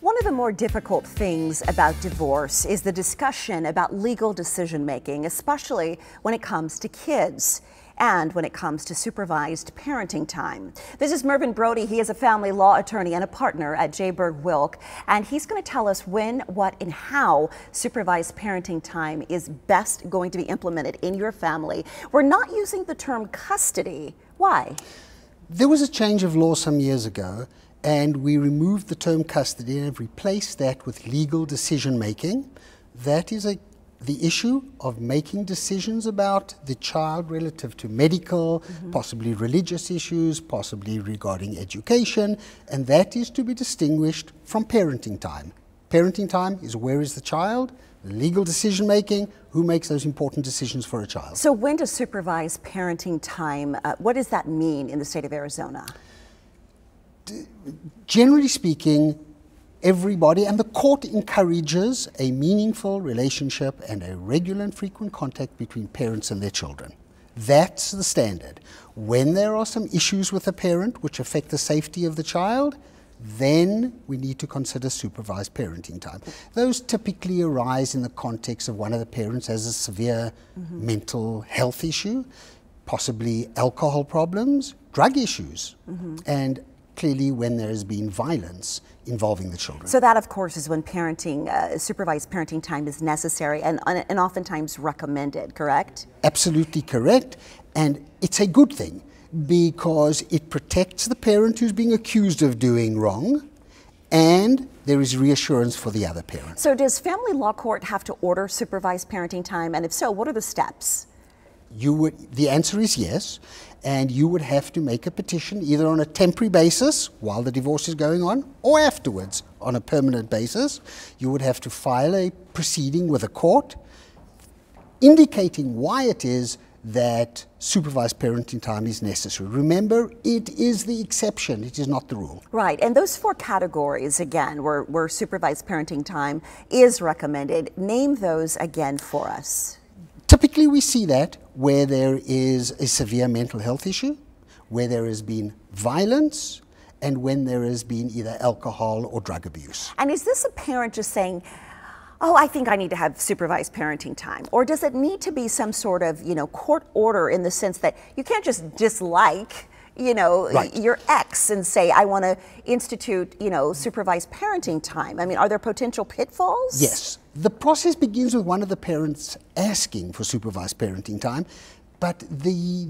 One of the more difficult things about divorce is the discussion about legal decision-making, especially when it comes to kids and when it comes to supervised parenting time. This is Mervyn Brody. He is a family law attorney and a partner at Jaburg Wilk, and he's going to tell us when, what, and how supervised parenting time is best going to be implemented in your family. We're not using the term custody. Why? There was a change of law some years ago, and we removed the term custody and have replaced that with legal decision making. That is the issue of making decisions about the child relative to medical, possibly religious issues, possibly regarding education, and that is to be distinguished from parenting time. Parenting time is where is the child, legal decision making, who makes those important decisions for a child. So when does supervised parenting time, what does that mean in the state of Arizona? Generally speaking, everybody, and the court encourages a meaningful relationship and a regular and frequent contact between parents and their children. That's the standard. When there are some issues with a parent which affect the safety of the child, then we need to consider supervised parenting time. Those typically arise in the context of one of the parents has a severe mental health issue, possibly alcohol problems, drug issues, and clearly when there has been violence involving the children. So that, of course, is when parenting, supervised parenting time is necessary and oftentimes recommended, correct? Absolutely correct. And it's a good thing because it protects the parent who's being accused of doing wrong, and there is reassurance for the other parent. So does family law court have to order supervised parenting time? And if so, what are the steps? The answer is yes, and you would have to make a petition either on a temporary basis while the divorce is going on or afterwards on a permanent basis. You would have to file a proceeding with a court indicating why it is that supervised parenting time is necessary. Remember, it is the exception, it is not the rule. Right, and those four categories, again, where supervised parenting time is recommended, name those again for us. Typically we see that where there is a severe mental health issue, where there has been violence, and when there has been either alcohol or drug abuse. And is this a parent just saying, oh, I think I need to have supervised parenting time? Or does it need to be some sort of, court order in the sense that you can't just dislike, your ex and say, I want to institute, supervised parenting time? I mean, are there potential pitfalls? Yes. The process begins with one of the parents asking for supervised parenting time, but the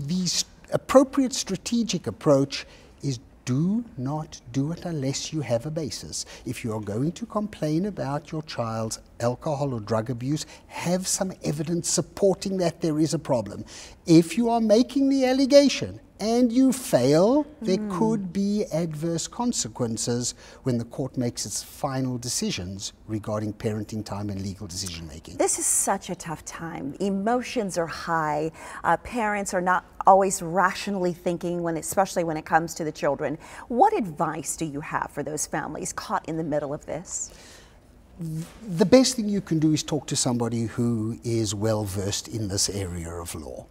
appropriate strategic approach is do not do it unless you have a basis. If you are going to complain about your child's alcohol or drug abuse, have some evidence supporting that there is a problem. If you are making the allegation and you fail, there could be adverse consequences when the court makes its final decisions regarding parenting time and legal decision making. This is such a tough time. Emotions are high. Parents are not always rationally thinking, especially when it comes to the children. What advice do you have for those families caught in the middle of this? The best thing you can do is talk to somebody who is well versed in this area of law.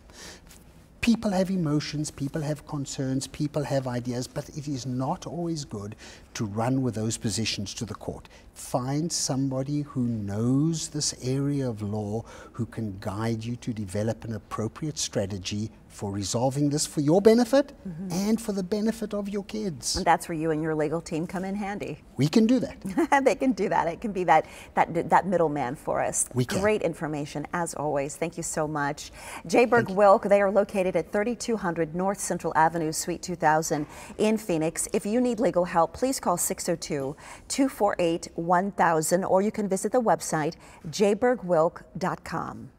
People have emotions, people have concerns, people have ideas, but it is not always good to run with those positions to the court. Find somebody who knows this area of law, who can guide you to develop an appropriate strategy for resolving this for your benefit and for the benefit of your kids. And that's where you and your legal team come in handy. We can do that. They can do that. It can be that middleman for us. We can. Great information, as always. Thank you so much. Jaburg Wilk, they are located at 3200 North Central Avenue, Suite 2000 in Phoenix. If you need legal help, please call 602-248-1000, or you can visit the website jaburgwilk.com.